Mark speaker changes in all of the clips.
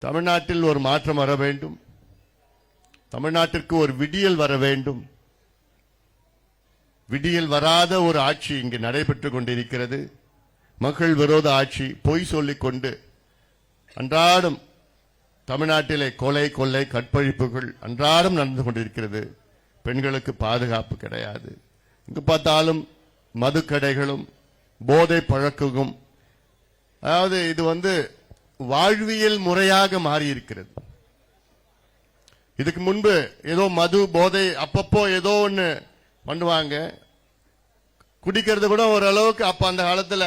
Speaker 1: தமிழ்நாட்டில் ஒரு மாற்றம் வர வேண்டும். தமிழ்நாட்டிற்கு ஒரு விடியல் வர வேண்டும். விடியல் வராத ஒரு ஆட்சி இங்கு நடைபெற்றுக் கொண்டிருக்கிறது. மக்கள் விரோத ஆட்சி, பொய் சொல்லிக் கொண்டு அன்றாடம் தமிழ்நாட்டிலே கொலை கொள்ளை கற்பழிப்புகள் அன்றாடம் நடந்து கொண்டிருக்கிறது. பெண்களுக்கு பாதுகாப்பு கிடையாது. இங்கு பார்த்தாலும் மதுக்கடைகளும் போதை பழக்கமும், அதாவது இது வாழ்வியல் முறையாக மாறி இருக்கிறது. இதுக்கு முன்பு ஏதோ மது போதை அப்பப்போ ஏதோ ஒன்று பண்ணுவாங்க, குடிக்கிறது கூட ஓரளவுக்கு. அப்ப அந்த காலத்துல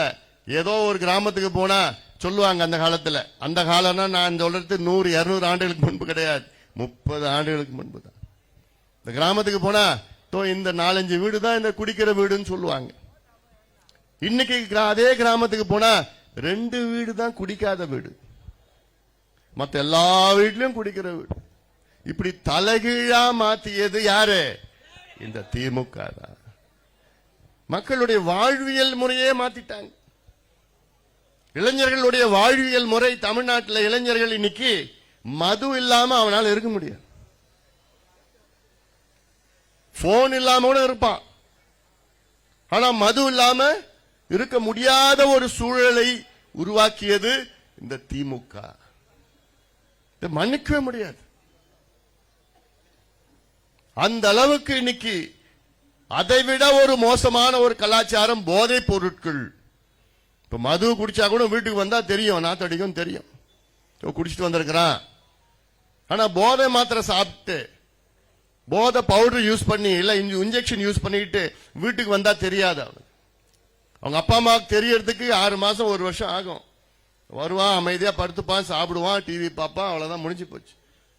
Speaker 1: ஏதோ ஒரு கிராமத்துக்கு போனா சொல்லுவாங்க, அந்த காலம்னா நான் சொல்றது 100-200 ஆண்டுகளுக்கு முன்பு கிடையாது, 30 ஆண்டுகளுக்கு முன்பு தான். இந்த கிராமத்துக்கு போனா இந்த 4-5 வீடு தான் இந்த குடிக்கிற வீடுன்னு சொல்லுவாங்க. இன்னைக்கு அதே கிராமத்துக்கு போனா 2 வீடு தான் குடிக்காத வீடு, மற்ற எல்லா வீட்லயும் குடிக்கிற வீடு. இப்படி தலைகீழா மாத்தியது யாரு? இந்த திமுக தான். மக்களுடைய வாழ்வியல் முறையே மாத்திட்டாங்க. இளைஞர்களுடைய வாழ்வியல் முறை, தமிழ்நாட்டில் இளைஞர்கள் இன்னைக்கு மது இல்லாம அவனால் இருக்க முடியாது. போன் இல்லாம கூட இருப்பான், ஆனா மது இல்லாம இருக்க முடியாத ஒரு சூழலை உருவாக்கியது இந்த திமுக. மன்னிக்கவே முடியாது. அந்த அளவுக்கு இன்னைக்கு அதைவிட ஒரு மோசமான ஒரு கலாச்சாரம் போதை பொருட்கள். இப்ப மது குடிச்சா கூட வீட்டுக்கு வந்தா தெரியும், நாத்தடிக்கும் தெரியும், குடிச்சிட்டு வந்திருக்கிறான். ஆனா போதை மாத்திரை சாப்பிட்டு போதை பவுடர் யூஸ் பண்ணி இல்ல இன்ஜெக்ஷன் யூஸ் பண்ணிட்டு வீட்டுக்கு வந்தா தெரியாது. அவனுக்கு அவங்க அப்பா அம்மாவுக்கு தெரியறதுக்கு 6 மாசம் 1 வருஷம் ஆகும். வருவான், அமைதியா படுத்துப்பான், சாப்பிடுவான், டிவி பார்ப்பான், அவ்வளவுதான், முடிஞ்சு போச்சு.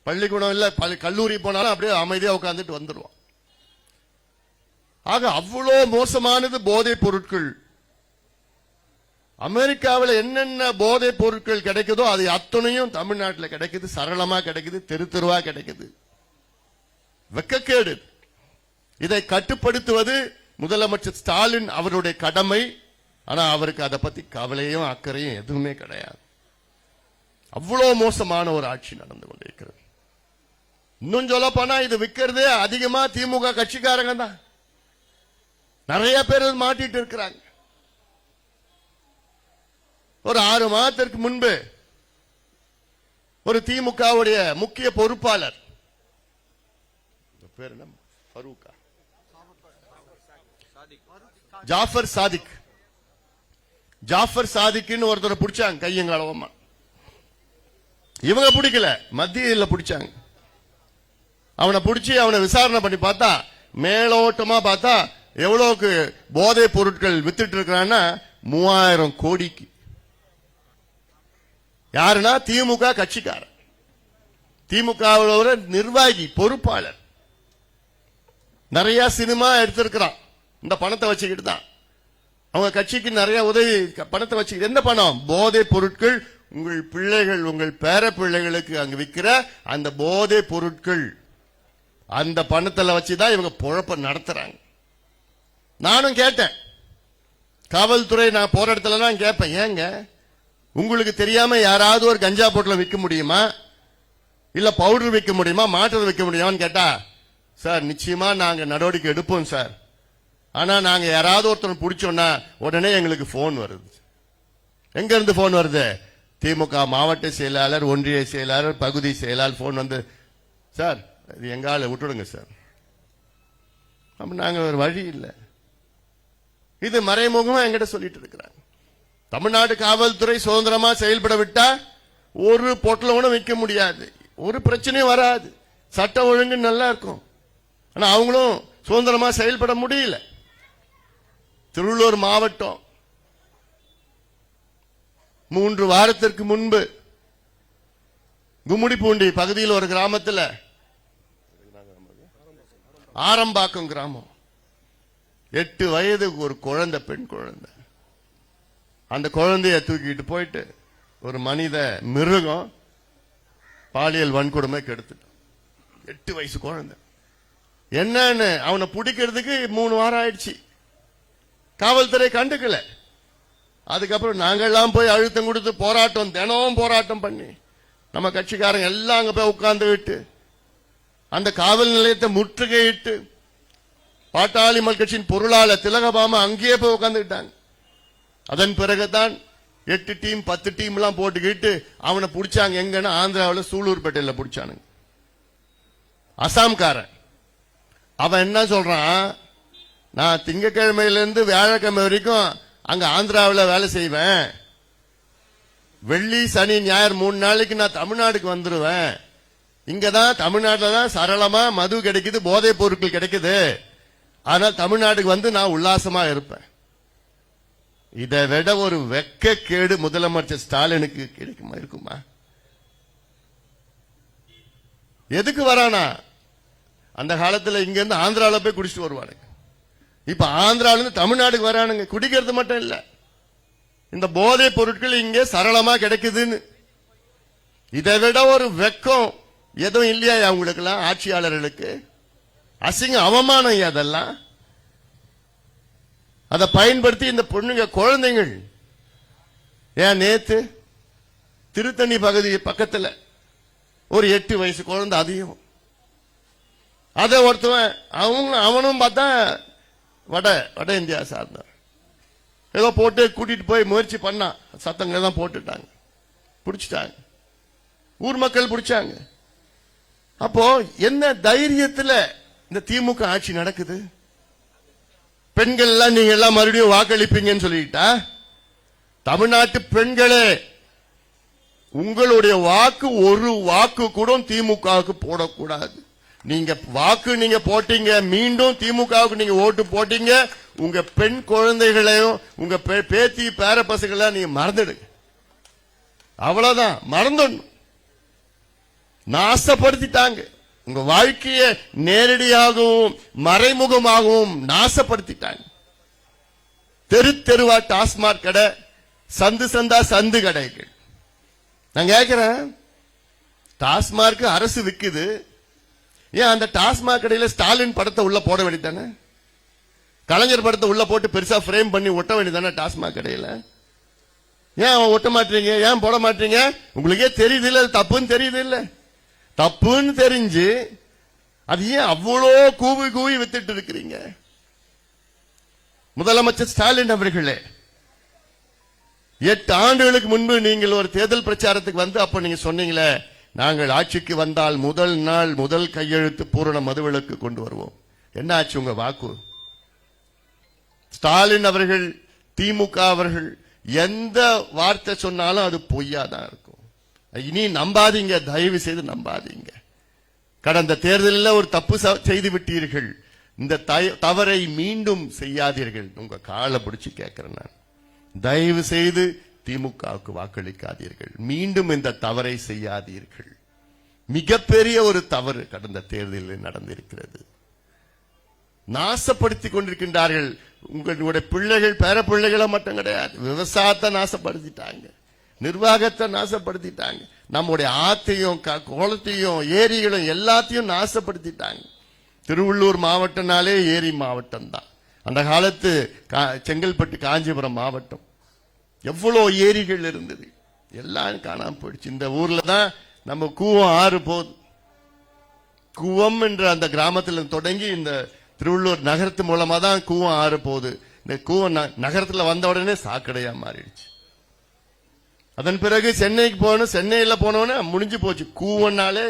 Speaker 1: பள்ளிக்கூடம் இல்ல கல்லூரி போனாலும் அப்படியே அமைதியா உட்காந்துட்டு வந்துடுவான். ஆக அவ்வளோ மோசமானது போதை பொருட்கள். அமெரிக்காவில் என்னென்ன போதை பொருட்கள் கிடைக்குதோ அது அத்தனையும் தமிழ்நாட்டில் கிடைக்குது, சரளமா கிடைக்குது, தெரு தெருவா கிடைக்குது. வெக்கக்கேடு. இதை கட்டுப்படுத்துவது முதலமைச்சர் ஸ்டாலின் அவருடைய கடமை. ஆனா அவருக்கு அதை பத்தி கவலையும் அக்கறையும் எதுவுமே கிடையாது. அவ்வளவு மோசமான ஒரு ஆட்சி நடந்து கொண்டிருக்கிறது. இன்னும் சொல்ல போனா இது விற்கிறதே அதிகமா திமுக கட்சிக்காரங்க தான். நிறைய பேர் மாட்டிட்டு இருக்கிறாங்க. ஒரு 6 மாதத்திற்கு முன்பு ஒரு திமுகவுடைய முக்கிய பொறுப்பாளர், பேர் என்ன, ஃபரூக்கா, ஜாஃபர் சாதிக்னு ஒருத்தரை பிடிச்சாங்க கையங்களவமா. இவங்க பிடிக்கல, மத்தியில பிடிச்சாங்க. அவனை பிடிச்சி அவனை விசாரணை பண்ணி பார்த்தா, மேலோட்டமா பார்த்தா எவ்வளவுக்கு போதை பொருட்கள் வித்துட்டு இருக்கிறான்னா 3000 கோடிக்கு. யாருன்னா திமுக கட்சிக்காரன், திமுக நிர்வாகி பொறுப்பாளர். நிறைய சினிமா எடுத்திருக்கிறான் இந்த பணத்தை வச்சுக்கிட்டு தான். அவங்க கட்சிக்கு நிறைய உதவி பணத்தை வச்சுக்கிட்டு. எந்த பணம்? போதை பொருட்கள். உங்கள் பிள்ளைகள், உங்கள் பேர பிள்ளைகளுக்கு அங்கு விற்கிற அந்த போதை பொருட்கள், அந்த பணத்துல வச்சுதான் இவங்க பொழப்ப நடத்துறாங்க. நானும் கேட்டேன், காவல்துறை நான் போற இடத்துல தான் கேட்பேன், ஏங்க உங்களுக்கு தெரியாம யாராவது ஒரு கஞ்சா பொருட்களை விற்க முடியுமா, இல்ல பவுடர் விற்க முடியுமா, மாற்று விற்க முடியுமான்னு கேட்டா, சார் நிச்சயமா நாங்க நடவடிக்கை எடுப்போம் சார், ஆனா நாங்க யாராவது ஒருத்தர் பிடிச்சோம்னா உடனே எங்களுக்கு போன் வருது. எங்க இருந்து போன் வருது? திமுக மாவட்ட செயலாளர், ஒன்றிய செயலாளர், பகுதி செயலாளர் போன் வந்து, சார் இது எங்கால விட்டுடுங்க சார். அப்ப நாங்க ஒரு வழி இல்லை. இது மறைமுகமா எங்கிட்ட சொல்லிட்டு இருக்கிறாங்க. தமிழ்நாடு காவல்துறை சுதந்திரமா செயல்பட விட்டா ஒரு பொட்டல கூட வைக்க முடியாது, ஒரு பிரச்சனையும் வராது, சட்டம் ஒழுங்கு நல்லா இருக்கும். ஆனா அவங்களும் சுதந்திரமா செயல்பட முடியல. திருவள்ளூர் மாவட்டம் 3 வாரத்திற்கு முன்பு கும்மிடிப்பூண்டி பகுதியில் ஒரு கிராமத்தில், ஆரம்பாக்கம் கிராமம், 8 வயது ஒரு குழந்தை, பெண் குழந்தை. அந்த குழந்தைய தூக்கிட்டு போயிட்டு ஒரு மனித மிருகம் பாலியல் வன்கொடுமை கெடுத்துட்டான். 8 வயசு குழந்தை. என்னன்னு அவனை பிடிக்கிறதுக்கு 3 வாரம் ஆயிடுச்சு. காவல்துறை கண்டுக்கல. அதுக்கப்புறம் நாங்கெல்லாம் போய் அழுத்தம் கொடுத்து போராட்டம், தினமும் போராட்டம் பண்ணி நம்ம கட்சிக்காரங்க எல்லாம் அங்க போய் உட்கார்ந்துகிட்டு அந்த காவல் நிலையத்தை முற்றுகையிட்டு பாட்டாளி மக்கள் கட்சியின் பொருளாளர் திலகபாமா அங்கேயே போய் உட்கார்ந்துக்கிட்டாங்க. அதன் பிறகுதான் 8 டீம் 10 டீம் எல்லாம் போட்டுக்கிட்டு அவனை பிடிச்சாங்க. எங்கன்னா ஆந்திராவில் சூலூர்பேட்டையில் பிடிச்சானுங்க. அசாம்காரன் அவன் என்ன சொல்றான், நான் திங்கக்கிழமையிலிருந்து வியாழக்கிழமை வரைக்கும் அங்க ஆந்திராவில் வேலை செய்வேன், வெள்ளி சனி ஞாயிறு 3 நாளைக்கு நான் தமிழ்நாடுக்கு வந்துருவேன், இங்கதான் தமிழ்நாட்டில் தான் சரளமா மது கிடைக்குது, போதைப் பொருட்கள் கிடைக்குது, ஆனால் தமிழ்நாட்டுக்கு வந்து நான் உல்லாசமா இருப்பேன். இதை விட ஒரு வெட்கக்கேடு முதலமைச்சர் ஸ்டாலினுக்கு கிடைக்குமா இருக்குமா? எதுக்கு வரானா? அந்த காலத்துல இங்க இருந்து ஆந்திரால போய் குடிச்சிட்டு வருவானுங்க. இப்ப ஆந்திரால இருந்து தமிழ்நாடுக்கு வரானுங்க. குடிக்கிறது மட்டும் இல்ல, இந்த போதை பொருட்கள் இங்க சரளமா கிடைக்குதுன்னு. இதை விட ஒரு வெக்கம் எதுவும் இல்லையா அவங்களுக்கு எல்லாம்? ஆட்சியாளர்களுக்கு அசிங்க அவமானம் அதெல்லாம். அதை பயன்படுத்தி இந்த பொண்ணுங்க குழந்தைகள் ஏன் நேத்து திருத்தணி பகுதி பக்கத்துல ஒரு 8 வயசு குழந்தை, அதையும் அதை ஒருத்தவன் அவனும் பார்த்தா வட இந்தியா சார்ந்த ஏதோ போட்டு கூட்டிட்டு போய் முயற்சி பண்ணான். சத்தங்களை தான் போட்டுட்டாங்க, பிடிச்சிட்டாங்க, ஊர் மக்கள் பிடிச்சாங்க. அப்போ என்ன தைரியத்துல இந்த திமுக ஆட்சி நடக்குது? பெண்கள் எல்லாம் நீங்க எல்லாம் மறுபடியும் வாக்களிப்பீங்கன்னு சொல்லிட்டா, தமிழ்நாட்டு பெண்களே உங்களுடைய வாக்கு ஒரு வாக்கு கூட திமுகவுக்கு போடக்கூடாது. நீங்க போட்டீங்க, மீண்டும் திமுகவுக்கு நீங்க ஓட்டு போட்டீங்க, உங்க பெண் குழந்தைகளையும் உங்க பேத்தி பேர பசங்களை நீங்க மறந்துடுங்க. அவ்வளவுதான், மறந்துடணும். நாசப்படுத்திட்டாங்க உங்க வாழ்க்கையை, நேரடியாகவும் மறைமுகமாகவும் நாசப்படுத்திட்டாங்க. தெரு தெருவா டாஸ்மாக் கடை, சந்து சந்தா சந்து கடைகள். நான் கேட்கிறேன், டாஸ்மாக் அரசு விக்குது, ஏன் அந்த டாஸ்மாக் கடையில ஸ்டாலின் படத்தை உள்ள போட வேண்டியதானே? கலைஞர் படத்தை உள்ள போட்டு பெருசா பிரேம் பண்ணி ஒட்ட வேண்டியதானே டாஸ்மாக் கடையில? ஏன் ஒட்ட மாட்டீங்க? ஏன் போட மாட்டீங்க? உங்களுக்கே தெரியுது இல்ல, தப்புன்னு தெரியுது இல்ல? தப்புன்னு தெரிஞ்சு அது ஏன் அவ்வளோ கூவி கூவி வித்துட்டு இருக்கிறீங்க? முதலமைச்சர் ஸ்டாலின் அவர்களே, 8 ஆண்டுகளுக்கு முன்பு நீங்கள் ஒரு தேர்தல் பிரச்சாரத்துக்கு வந்து அப்ப நீங்க சொன்னீங்களே, நாங்கள் ஆட்சிக்கு வந்தால் முதல் நாள் முதல் கையெழுத்து பூரண மதுவிலக்கு கொண்டு வருவோம். என்ன ஆச்சு உங்க வாக்கு? ஸ்டாலின் அவர்கள், திமுக அவர்கள் எந்த வார்த்தை சொன்னாலும் அது பொய்யாதான் இருக்கும். இனி நம்பாதீங்க, தயவு செய்து நம்பாதீங்க. கடந்த தேர்தலில் ஒரு தப்பு செய்து விட்டீர்கள், இந்த தவறை மீண்டும் செய்யாதீர்கள். உங்க காலை பிடிச்சு கேட்கிறேன் நான், தயவு செய்து திமுகவுக்கு வாக்களிக்காதீர்கள், மீண்டும் இந்த தவறை செய்யாதீர்கள். மிகப்பெரிய ஒரு தவறு கடந்த தேர்தலில் நடந்திருக்கிறது. நாசப்படுத்திக் கொண்டிருக்கின்றார்கள். உங்களுடைய பிள்ளைகள் பேர பிள்ளைகளை மட்டும் கிடையாது, விவசாயத்தை நாசப்படுத்திட்டாங்க, நிர்வாகத்தை நாசப்படுத்திட்டாங்க, நம்முடைய ஆத்தையும் குளத்தையும் ஏரிகளும் எல்லாத்தையும் நாசப்படுத்திட்டாங்க. திருவள்ளூர் மாவட்டம்னாலே ஏரி மாவட்டம் தான். அந்த காலத்து செங்கல்பட்டு காஞ்சிபுரம் மாவட்டம் எவ்வளவு ஏரிகள் இருந்தது, எல்லாம் காணாம போயிடுச்சு. இந்த ஊர்ல தான் நம்ம கூவம் ஆறு போகுது. கூவம் என்ற அந்த கிராமத்தில் தொடங்கி இந்த திருவள்ளூர் நகரத்து மூலமா தான் கூவம் ஆறு போகுது. இந்த கூவம் நகரத்துல வந்த உடனே சாக்கடையா மாறிடுச்சு. அதன் பிறகு சென்னைக்கு போகணும், சென்னையில போனோன்னு முடிஞ்சு போச்சு. கூவன்னாலே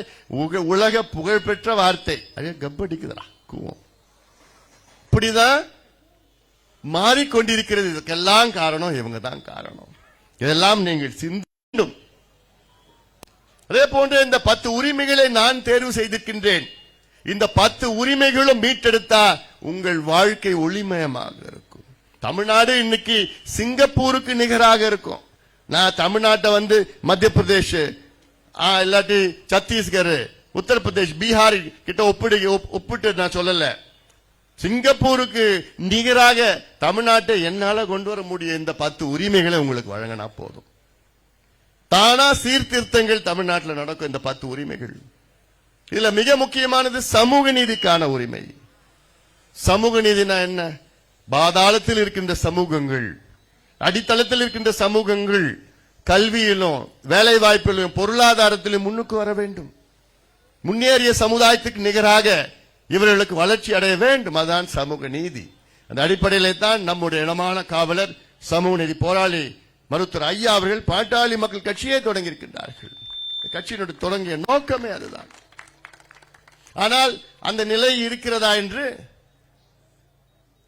Speaker 1: உலக புகழ்பெற்ற வார்த்தை, அதே கப்படிக்குதுடா கூவம். இப்படிதான் மாறிக்கொண்டிருக்கிறது. இதுக்கெல்லாம் காரணம் இவங்க தான் காரணம். இதெல்லாம் நீங்கள் சிந்திடும். அதே போன்று இந்த 10 உரிமைகளை நான் தேர்வு செய்திருக்கின்றேன். இந்த 10 உரிமைகளும் மீட்டெடுத்தா உங்கள் வாழ்க்கை ஒளிமயமாக இருக்கும். தமிழ்நாடு இன்னைக்கு சிங்கப்பூருக்கு நிகராக இருக்கும். நான் தமிழ்நாட்டை வந்து மத்திய பிரதேஷ், இல்லாட்டி சத்தீஸ்கர், உத்தரப்பிரதேஷ், பீகார் கிட்ட ஒப்பிட்டு நான் சொல்லல. சிங்கப்பூருக்கு நிகராக தமிழ்நாட்டை என்னால கொண்டு வர முடியும். இந்த 10 உரிமைகளை உங்களுக்கு வழங்கினா போதும். தானா சீர்திருத்தங்கள் தமிழ்நாட்டில் நடக்கும். இந்த 10 உரிமைகள், இதுல மிக முக்கியமானது சமூக நீதிக்கான உரிமை. சமூக நீதினா என்ன? பாதாளத்தில் இருக்கின்ற சமூகங்கள், அடித்தளத்தில் இருக்கின்ற சமூகங்கள், கல்வியிலும் வேலை வாய்ப்பிலும் பொருளாதாரத்திலும் முன்னுக்கு வர வேண்டும். முன்னேறிய சமுதாயத்துக்கு நிகராக இவர்களுக்கு வளர்ச்சி அடைய வேண்டும். அதுதான் சமூக நீதி. அந்த அடிப்படையிலே தான் நம்முடைய இனமான காவலர் சமூக நீதி போராளி மருத்துவர் ஐயா அவர்கள் பாட்டாளி மக்கள் கட்சியை தொடங்கி இருக்கின்றார்கள். கட்சியினுடைய தொடங்கிய நோக்கமே அதுதான். ஆனால் அந்த நிலை இருக்கிறதா என்று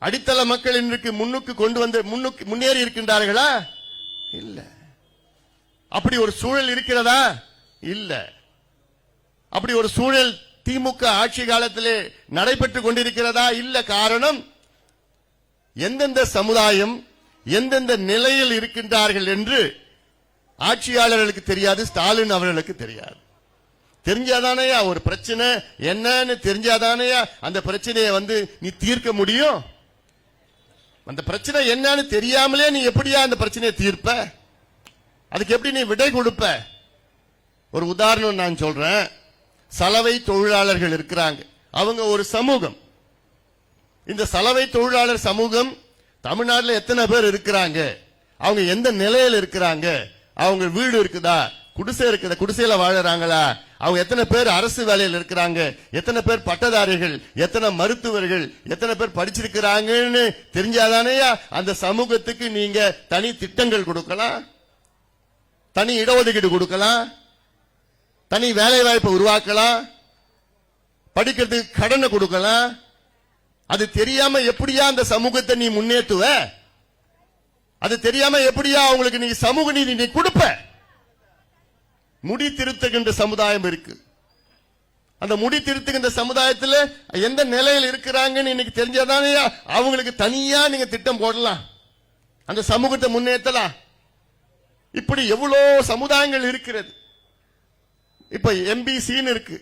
Speaker 1: அடித்தள மக்கள் இன்றைக்கு முன்னுக்கு கொண்டு வந்து முன்னேறி இருக்கின்றார்களா? இல்ல. அப்படி ஒரு சூழல் இருக்கிறதா? இல்ல. அப்படி ஒரு சூழல் திமுக ஆட்சி காலத்திலே நடைபெற்றுக் கொண்டிருக்கிறதா? இல்ல. காரணம், எந்தெந்த சமுதாயம் எந்தெந்த நிலையில் இருக்கின்றார்கள் என்று ஆட்சியாளர்களுக்கு தெரியாது, ஸ்டாலின் அவர்களுக்கு தெரியாது. தெரிஞ்சாதானையா ஒரு பிரச்சனை என்னன்னு தெரிஞ்சாதானையா அந்த பிரச்சனையை நீ தீர்க்க முடியும். அந்த பிரச்சனை என்னன்னு தெரியாமலே நீ எப்படியா அந்த பிரச்சனையை தீர்ப்ப? அதுக்கு எப்படி நீ விடை கொடுப்ப? ஒரு உதாரணம் நான் சொல்றேன். சலவை தொழிலாளர்கள் இருக்கிறாங்க. அவங்க ஒரு சமூகம். இந்த சலவை தொழிலாளர் சமூகம் தமிழ்நாட்டில் எத்தனை பேர் இருக்கிறாங்க? அவங்க எந்த நிலையில் இருக்கிறாங்க? அவங்க வீடு இருக்குதா? குடிசை இருக்குதா? குடிசையில வாழறாங்களா? அவங்க எத்தனை பேர் அரசு வேலையில் இருக்கிறாங்க? எத்தனை பேர் பட்டதாரிகள்? எத்தனை மருத்துவர்கள்? எத்தனை பேர் படிச்சிருக்கிறாங்கன்னு தெரிஞ்சாதானே அந்த சமூகத்துக்கு நீங்க தனி திட்டங்கள் கொடுக்கலாம், தனி இடஒதுக்கீடு கொடுக்கலாம், தனி வேலை வாய்ப்பை உருவாக்கலாம், படிக்கிறதுக்கு கடனை கொடுக்கலாம். அது தெரியாம எப்படியா அந்த சமூகத்தை நீ முன்னேற்றுவ? அது தெரியாம எப்படியா அவங்களுக்கு நீ சமூக நீதி நீ கொடுப்ப? முடி திருத்துகின்ற சமுதாயம் இருக்கு. அந்த முடி திருத்துகின்ற சமுதாயத்தில் எந்த நிலையில் இருக்கிறாங்கன்னு இன்னைக்கு தெரிஞ்சாதானே அவங்களுக்கு தனியா நீங்க திட்டம் போடலாம், அந்த சமூகத்தை முன்னேற்றலாம். இப்படி எவ்வளவு சமுதாயங்கள் இருக்கிறது. இப்ப எம்பிசின்னு இருக்கு.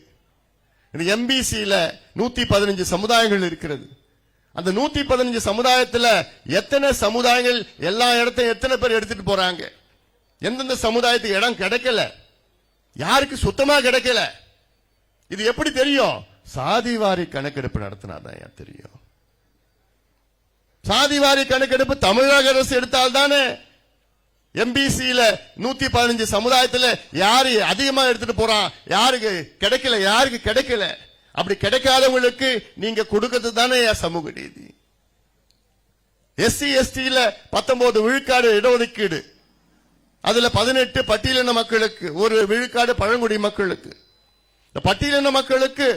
Speaker 1: இந்த எம்பிசியில 115 சமுதாயங்கள் இருக்கிறது. அந்த 115 சமுதாயத்தில் எத்தனை சமுதாயங்கள் எல்லா இடத்தையும் எத்தனை பேர் எடுத்துட்டு போறாங்க? எந்தெந்த சமுதாயத்துக்கு இடம் கிடைக்கல, யாருக்கு சுத்தமா கிடைக்கல, இது எப்படி தெரியும்? சாதிவாரி கணக்கெடுப்பு நடத்தினாதான் தெரியும். சாதிவாரி கணக்கெடுப்பு தமிழக அரசு எடுத்தால்தானே எம்பிசியில 115 சமுதாயத்தில் யாரு அதிகமா எடுத்துட்டு போறான், யாருக்கு கிடைக்கல, யாருக்கு கிடைக்கல. அப்படி கிடைக்காதவங்களுக்கு நீங்க கொடுக்கிறது தானே சமூக நீதி. எஸ்சி எஸ்டியில 19 விழுக்காடு இடஒதுக்கீடு, அதுல 18 பட்டியலின மக்களுக்கு, ஒரு விழுக்காடு பழங்குடி மக்களுக்கு. இந்த பட்டியலின மக்களுக்கு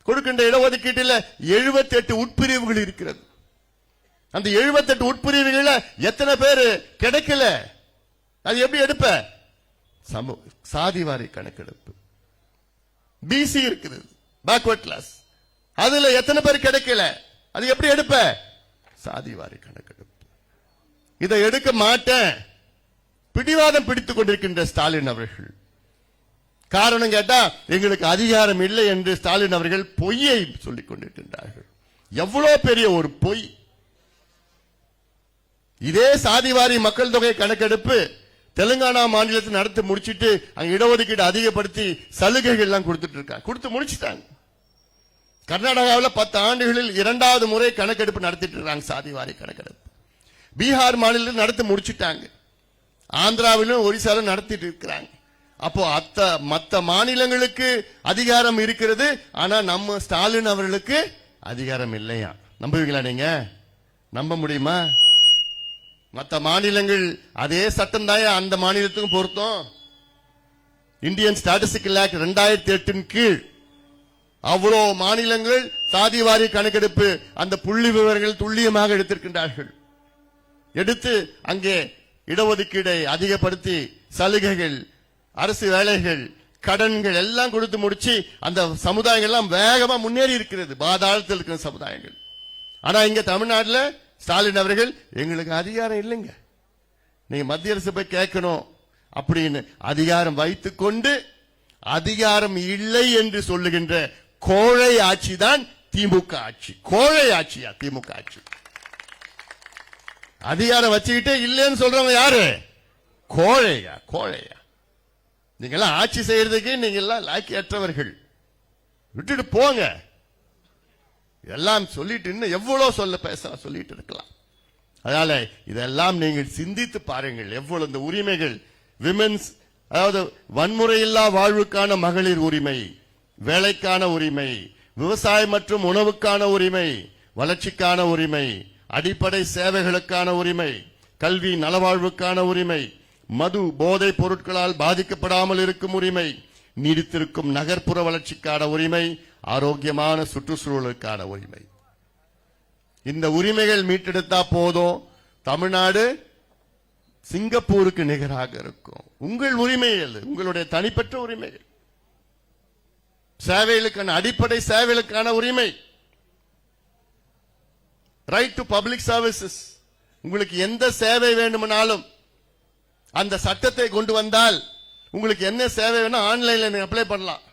Speaker 1: கொடுக்கின்ற இடஒதுக்கீட்டில் 78 உட்பிரிவுகள் இருக்கிறது. அந்த 78 உட்பிரிவுகள் எத்தனை பேர் கிடைக்கல? அது எப்படி எடுப்ப? சாதிவாரி கணக்கெடுப்பு. பிசி இருக்கிறது, பேக்வர்ட் கிளாஸ், அதுல எத்தனை பேர் கிடைக்கல? அது எப்படி எடுப்ப? சாதிவாரி கணக்கெடுப்பு. இதை எடுக்க மாட்டேன் பிடிவாதம் பிடித்துக் கொண்டிருக்கின்ற ஸ்டாலின் அவர்கள். காரணம் கேட்டா எங்களுக்கு அதிகாரம் இல்லை என்று ஸ்டாலின் அவர்கள் பொய்யை சொல்லிக் கொண்டிருக்கின்றார்கள். எவ்வளவு பெரிய ஒரு பொய்! இதே சாதிவாரி மக்கள் தொகை கணக்கெடுப்பு தெலுங்கானா மாநிலத்தில் நடத்தி முடிச்சிட்டு அங்க இடஒதுக்கீடு அதிகப்படுத்தி சலுகைகள் எல்லாம் கொடுத்து முடிச்சிட்டாங்க. கர்நாடகாவில் 10 ஆண்டுகளில் 2வது முறை கணக்கெடுப்பு நடத்திட்டு இருக்காங்க, சாதிவாரி கணக்கெடுப்பு. பீகார் மாநிலத்தில் நடத்தி முடிச்சிட்டாங்க. ஆந்திராவிலும் ஒரிசாலும் நடத்திட்டு இருக்கிறாங்க. அப்போ மற்ற மாநிலங்களுக்கு அதிகாரம் இருக்கிறது, ஆனா நம்ம ஸ்டாலின் அவர்களுக்கு அதிகாரம் இல்லையா? நம்புவீங்களா? நீங்க நம்ப முடியுமா? மற்ற மாநிலங்கள் அதே சட்டம் தான் அந்த மாநிலத்துக்கும் பொருத்தம். இந்தியன் ஸ்டாட்டிஸ்டிக்கல் ஆக்ட் 2008 கீழ் அவ்வளோ மாநிலங்கள் சாதிவாரி கணக்கெடுப்பு அந்த புள்ளி விவரங்கள் துல்லியமாக எடுத்திருக்கின்றார்கள். எடுத்து அங்கே இடஒதுக்கீடை அதிகப்படுத்தி சலுகைகள், அரசு வேலைகள், கடன்கள் எல்லாம் கொடுத்து முடிச்சு அந்த சமுதாயங்கள் எல்லாம் வேகமா முன்னேறி இருக்கிறது, பாதாளத்தில் இருக்கிற சமுதாயங்கள். ஆனா இங்க தமிழ்நாட்டில் ஸ்டாலின் அவர்கள் எங்களுக்கு அதிகாரம் இல்லைங்க, நீங்க மத்திய அரசு போய் கேட்கணும் அப்படின்னு அதிகாரம் வைத்துக் கொண்டு அதிகாரம் இல்லை என்று சொல்லுகின்ற கோழை ஆட்சி தான் திமுக ஆட்சி. கோழை ஆட்சியா திமுக ஆட்சி? அதிகாரம் வச்சுக்கிட்டே இல்லைன்னு சொல்றவங்க யாரு? கோழையா? கோழையா? நீங்க எல்லாம் ஆட்சி செய்யறதுக்கு நீங்க எல்லாம் லாக்கியற்றவர்கள். விட்டுட்டு போங்க. எல்லாம் சொல்லிட்டு இன்னும் எவ்வளவு சொல்லிட்டு இருக்கலாம். அதனால இதெல்லாம் நீங்கள் சிந்தித்து பாருங்கள். எவ்வளவு இந்த உரிமைகள் விமென்ஸ், அதாவது வன்முறையில்லா வாழ்வுக்கான மகளிர் உரிமை, வேலைக்கான உரிமை, விவசாயம் மற்றும் உணவுக்கான உரிமை, வளர்ச்சிக்கான உரிமை, அடிப்படை சேவைகளுக்கான உரிமை, கல்வி நலவாழ்வுக்கான உரிமை, மது போதைப் பொருட்களால் பாதிக்கப்படாமல் இருக்கும் உரிமை, நீடித்திருக்கும் நகர்ப்புற வளர்ச்சிக்கான உரிமை, ஆரோக்கியமான சுற்றுச்சூழலுக்கான உரிமை. இந்த உரிமைகள் மீட்டெடுத்தா போதும், தமிழ்நாடு சிங்கப்பூருக்கு நிகராக இருக்கும். உங்கள் உரிமைகள், உங்களுடைய தனிப்பட்ட உரிமைகள், சேவைகளுக்கான அடிப்படை சேவைகளுக்கான உரிமை, ரைட் டு பப்ளிக் சர்வீசஸ். உங்களுக்கு எந்த சேவை வேண்டுமானாலும் அந்த சட்டத்தை கொண்டு வந்தால் உங்களுக்கு என்ன சேவை வேணும் ஆன்லைன்ல அப்ளை பண்ணலாம்.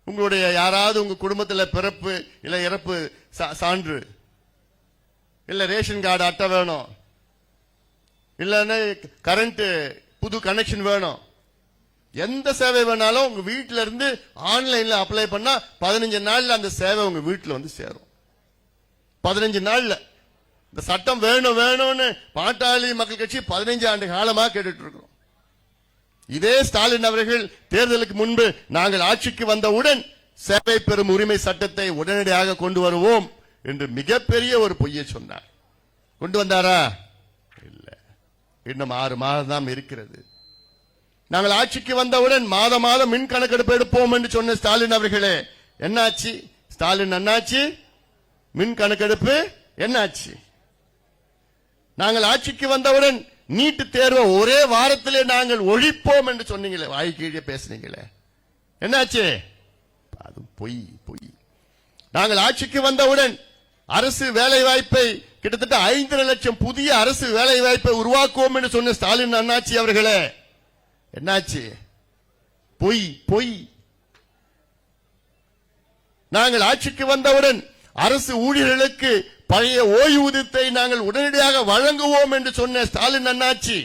Speaker 1: உங்களுடைய யாராவது உங்க குடும்பத்தில் பிறப்பு இல்ல இறப்பு சான்று இல்ல ரேஷன் கார்டு அட்டை வேணும், இல்லன்னா கரண்ட் புது கனெக்ஷன் வேணும், எந்த சேவை வேணாலும் உங்க வீட்டில இருந்து ஆன்லைன்ல அப்ளை பண்ணா 15 நாள்ல அந்த சேவை உங்க வீட்டில் வந்து சேரும். 15 நாள்ல. இந்த சட்டம் வேணும் வேணும்னு பாட்டாளி மக்கள் கட்சி 15 ஆண்டு காலமா கேட்டுட்டு இருக்கிறோம். இதே ஸ்டாலின் அவர்கள் தேர்தலுக்கு முன்பு நாங்கள் ஆட்சிக்கு வந்தவுடன் சேவை பெறும் உரிமை சட்டத்தை உடனடியாக கொண்டு வருவோம் என்று மிகப்பெரிய ஒரு பொய்யை சொன்னார். கொண்டு வந்தாரா? இல்ல. இன்னும் 6 மாதம் தான் இருக்கிறது. நாங்கள் ஆட்சிக்கு வந்தவுடன் மாதம் மாதம் மின் கணக்கெடுப்பு எடுப்போம் என்று சொன்ன ஸ்டாலின் அவர்களே, என்னாச்சு? ஸ்டாலின் அண்ணாச்சி, மின் கணக்கெடுப்பு என்னாச்சு? நாங்கள் ஆட்சிக்கு வந்தவுடன் நீட்டு தேர்வை ஒரே வாரத்திலே நாங்கள் ஒழிப்போம் என்று சொன்னீங்களே, வாய் கீழே பேசுனீங்களே, என்னாச்சு? அது பொய் பொய். நாங்கள் ஆட்சிக்கு வந்தவுடன் அரசு வேலை வாய்ப்பை கிட்டத்தட்ட 5 லட்சம் புதிய அரசு வேலை வாய்ப்பை உருவாக்குவோம் என்று சொன்ன ஸ்டாலின் அண்ணாச்சி அவர்களே, என்னாச்சு? பொய் பொய். நாங்கள் ஆட்சிக்கு வந்தவுடன் அரசு ஊழியர்களுக்கு பழைய ஓய்வூதியத்தை நாங்கள் உடனடியாக வழங்குவோம் என்று சொன்ன ஸ்டாலின் அண்ணாச்சி,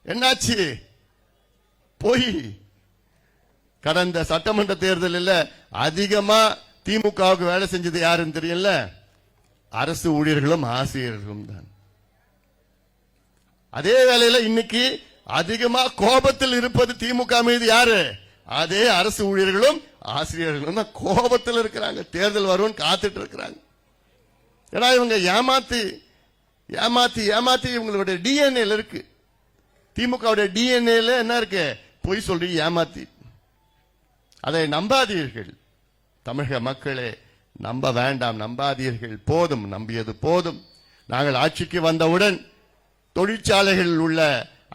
Speaker 1: என்னாச்சு? பொய். கடந்த சட்டமன்ற தேர்தலில் அதிகமா திமுகவுக்கு வேலை செஞ்சது யாருன்னு தெரியல, அரசு ஊழியர்களும் ஆசிரியர்களும் தான். அதே வேளையில இன்னைக்கு அதிகமா கோபத்தில் இருப்பது திமுக மீது யாரு? அதே அரசு ஊழியர்களும் ஆசிரியர்களும் தான் கோபத்தில் இருக்கிறாங்க. தேர்தல் வரும்னு காத்துட்டு இருக்கிறாங்க. ஏன்னா இவங்க ஏமாத்தி ஏமாத்தி ஏமாத்தி இவங்களுடைய டிஎன்ஏல இருக்கு. திமுக டிஎன்ஏல என்ன இருக்கு? பொய் சொல்லி ஏமாத்தி. அதை நம்பாதீர்கள் தமிழக மக்களே, நம்ப வேண்டாம், நம்பாதீர்கள். போதும், நம்பியது போதும். நாங்கள் ஆட்சிக்கு வந்தவுடன் தொழிற்சாலைகள் உள்ள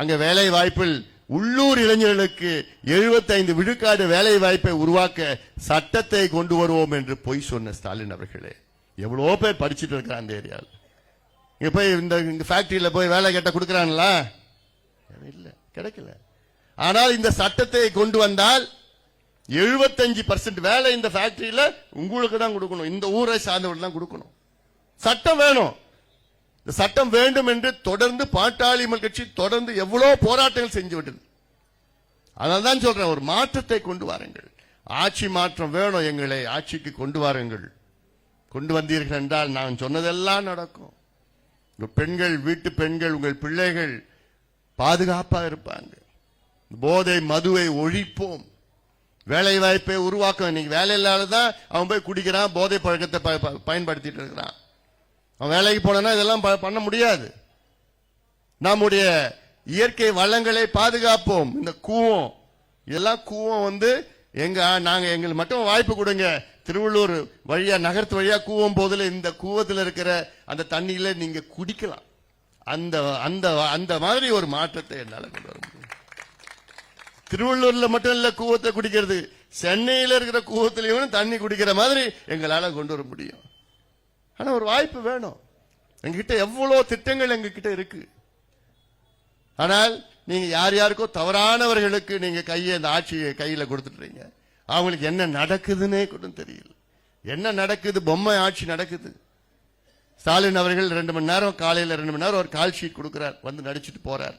Speaker 1: அங்க வேலை வாய்ப்பில் உள்ளூர் இளைஞர்களுக்கு 75 விழுக்காடு வேலை வாய்ப்பை உருவாக்க சட்டத்தை கொண்டு வருவோம் என்று பொய் சொன்ன ஸ்டாலின் அவர்களே, எவ்வளவு பேர் படிச்சுட்டு இருக்கிறான் அந்த ஏரியாவில். இங்க போய் இந்த ஃபேக்டரியில போய் வேலை கேட்ட கொடுக்கறாங்களா? இல்ல, கிடைக்கல. ஆனால் இந்த சட்டத்தை கொண்டு வந்தால் 75% வேலை இந்த ஃபேக்டரியில உங்களுக்கு தான் கொடுக்கணும், இந்த ஊரை சார்ந்தவர்கள் தான் கொடுக்கணும். சட்டம் வேணும். இந்த சட்டம் வேண்டும் என்று தொடர்ந்து பாட்டாளி மக்கள் கட்சி தொடர்ந்து எவ்வளவு போராட்டங்கள் செஞ்சு விட்டது. அதனால்தான் சொல்றேன், ஒரு மாற்றத்தை கொண்டு வாருங்கள். ஆட்சி மாற்றம் வேணும், எங்களை ஆட்சிக்கு கொண்டு வாருங்கள். கொண்டு வந்தீர்கள் என்றால் நான் சொன்னதெல்லாம் நடக்கும். உங்கள் பெண்கள், வீட்டு பெண்கள், உங்கள் பிள்ளைகள் பாதுகாப்பாக இருப்பாங்க. போதை மதுவை ஒழிப்போம், வேலை வாய்ப்பை உருவாக்கும். இன்னைக்கு வேலை இல்லாததான் அவன் போய் குடிக்கிறான், போதை பழக்கத்தை பயன்படுத்திட்டு இருக்கிறான். அவன் வேலைக்கு போனா இதெல்லாம் பண்ண முடியாது. நம்முடைய இயற்கை வளங்களை பாதுகாப்போம். இந்த கூவம், இதெல்லாம் கூவம் நாங்க எங்களுக்கு மட்டும் வாய்ப்பு கொடுங்க. திருவள்ளூர் வழியா, நகரத்து வழியா கூவம் போதில் இந்த கூவத்தில் இருக்கிற அந்த தண்ணியில நீங்க குடிக்கலாம். அந்த அந்த அந்த மாதிரி ஒரு மாற்றத்தை என்னால கொண்டு வர முடியும். திருவள்ளூர்ல மட்டும் இல்ல கூவத்தை குடிக்கிறது, சென்னையில இருக்கிற கூவத்திலையும் தண்ணி குடிக்கிற மாதிரி எங்களால கொண்டு வர முடியும். ஆனா ஒரு வாய்ப்பு வேணும். எங்ககிட்ட எவ்வளவு திட்டங்கள் எங்ககிட்ட இருக்கு. ஆனால் நீங்க யார் யாருக்கோ தவறானவர்களுக்கு நீங்க இந்த ஆட்சியை கையில கொடுத்துட்டீங்க. அவங்களுக்கு என்ன நடக்குதுன்னே கூட தெரியல. என்ன நடக்குது? பொம்மை ஆட்சி நடக்குது. ஸ்டாலின் அவர்கள் 2 மணி நேரம், காலையில 2 மணி நேரம் ஒரு கால் ஷீட் கொடுக்கிறார், வந்து நடிச்சுட்டு போறார்.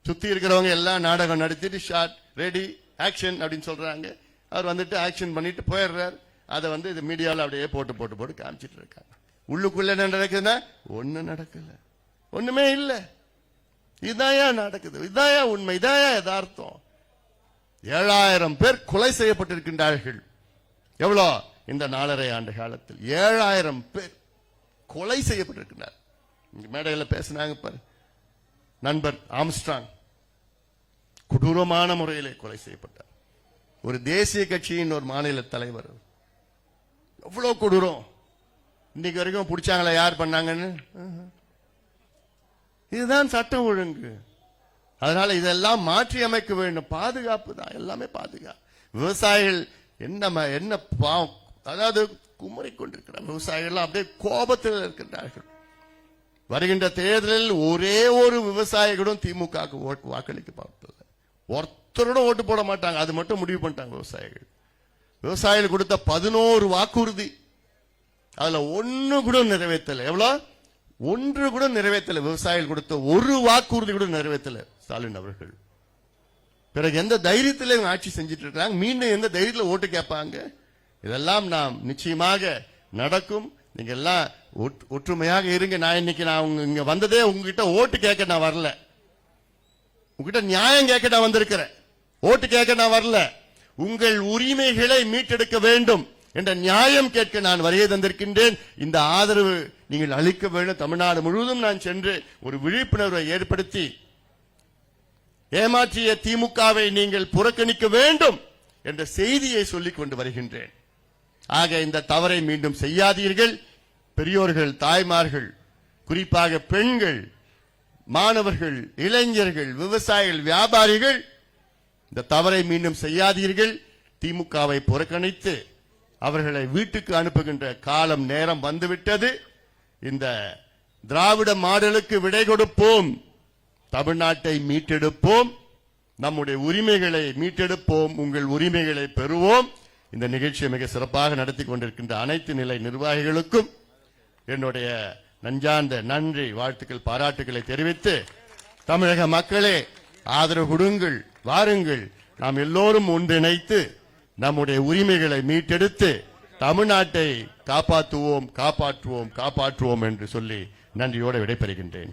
Speaker 1: சுத்தி இருக்கிறவங்க எல்லாம் நாடகம் நடத்திட்டு ஷார்ட் ரெடி ஆக்ஷன் அப்படின்னு சொல்றாங்க. அவர் வந்துட்டு ஆக்ஷன் பண்ணிட்டு போயிடுறார். அதை இது மீடியாவில் அப்படியே போட்டு காமிச்சிட்டு இருக்காங்க. உள்ளுக்குள்ள என்ன நடக்குதுன்னா ஒண்ணு நடக்கல, ஒண்ணுமே இல்ல. இதான் நடக்குது, இதான் உண்மை, இதான் யதார்த்தம். 7000 பேர் கொலை செய்யப்பட்டிருக்கின்றார்கள். எவ்வளோ? இந்த 4.5 ஆண்டு காலத்தில் 7000 பேர் கொலை செய்யப்பட்டிருக்கிறார். மேடையில் பேசினாங்க பாரு, நண்பர் ஆம்ஸ்ட்ராங் கொடூரமான முறையிலே கொலை செய்யப்பட்டார். ஒரு தேசிய கட்சியின் ஒரு மாநில தலைவர். எவ்வளவு கொடூரம்! இன்னைக்கு வரைக்கும் பிடிச்சாங்களா யார் பண்ணாங்கன்னு? இதுதான் சட்டம் ஒழுங்கு. அதனால இதெல்லாம் மாற்றி அமைக்க வேண்டும். பாதுகாப்பு தான், எல்லாமே பாதுகாப்பு. விவசாயிகள் என்ன பாவம், அதாவது குமரி கொண்டிருக்கிறார். விவசாயிகள் அப்படியே கோபத்தில் இருக்கின்றார்கள். வருகின்ற தேர்தலில் ஒரே ஒரு விவசாயிகளும் திமுக வாக்களிக்க பார்ப்பதில்லை. ஒருத்தரோட ஓட்டு போட மாட்டாங்க. அது மட்டும் முடிவு பண்ணிட்டாங்க விவசாயிகள். விவசாயிகள் கொடுத்த 11 வாக்குறுதி, அதுல ஒன்னு கூட நிறைவேற்றல. எவ்வளவு? ஒன்று கூட நிறைவேற்றல. விவசாயிகள் கொடுத்த ஒரு வாக்குறுதி கூட நிறைவேற்றல ஸ்டாலின் அவர்கள். பிறகு எந்த தைரியத்தில் இவங்க ஆட்சி செஞ்சிட்டு இருக்காங்க? மீண்டும் எந்த தைரியத்தில் ஓட்டு கேட்பாங்க? இதெல்லாம் நாம் நிச்சயமாக நடக்கும். நீங்க எல்லாம் ஒற்றுமையாக இருங்க. நான் இன்னைக்கு இங்க வந்ததே உங்ககிட்ட ஓட்டு கேட்க நான் வரல, உங்ககிட்ட நியாயம் கேட்க நான் வந்திருக்கிறேன். ஓட்டு கேட்க நான் வரல. உங்கள் உரிமைகளை மீட்டெடுக்க வேண்டும் என்ற நியாயம் கேட்க நான் வருகை தந்திருக்கின்றேன். இந்த ஆதரவு நீங்கள் அளிக்க வேண்டும். தமிழ்நாடு முழுவதும் நான் சென்று ஒரு விழிப்புணர்வை ஏற்படுத்தி ஏமாற்றிய திமுகவை நீங்கள் புறக்கணிக்க வேண்டும் என்ற செய்தியை சொல்லிக் கொண்டு வருகின்றேன். ஆக இந்த தவறை மீண்டும் செய்யாதீர்கள். பெரியோர்கள், தாய்மார்கள், குறிப்பாக பெண்கள், மாணவர்கள், இளைஞர்கள், விவசாயிகள், வியாபாரிகள் இந்த தவறை மீண்டும் செய்யாதீர்கள். திமுகவை புறக்கணித்து அவர்களை வீட்டுக்கு அனுப்புகின்ற காலம் நேரம் வந்துவிட்டது. இந்த திராவிட மாடலுக்கு விடை கொடுப்போம். தமிழ்நாட்டை மீட்டெடுப்போம். நம்முடைய உரிமைகளை மீட்டெடுப்போம். உங்கள் உரிமைகளை பெறுவோம். இந்த நிகழ்ச்சியை மிக சிறப்பாக நடத்தி கொண்டிருக்கின்ற அனைத்து நிலை நிர்வாகிகளுக்கும் என்னுடைய நஞ்சார்ந்த நன்றி, வாழ்த்துக்கள், பாராட்டுகளை தெரிவித்து, தமிழக மக்களே ஆதரவு கொடுங்கள், வாருங்கள், நாம் எல்லோரும் ஒன்றிணைத்து நம்முடைய உரிமைகளை மீட்டெடுத்து தமிழ்நாட்டை காப்பாற்றுவோம், காப்பாற்றுவோம், காப்பாற்றுவோம் என்று சொல்லி நன்றியோடு விடைபெறுகின்றேன்.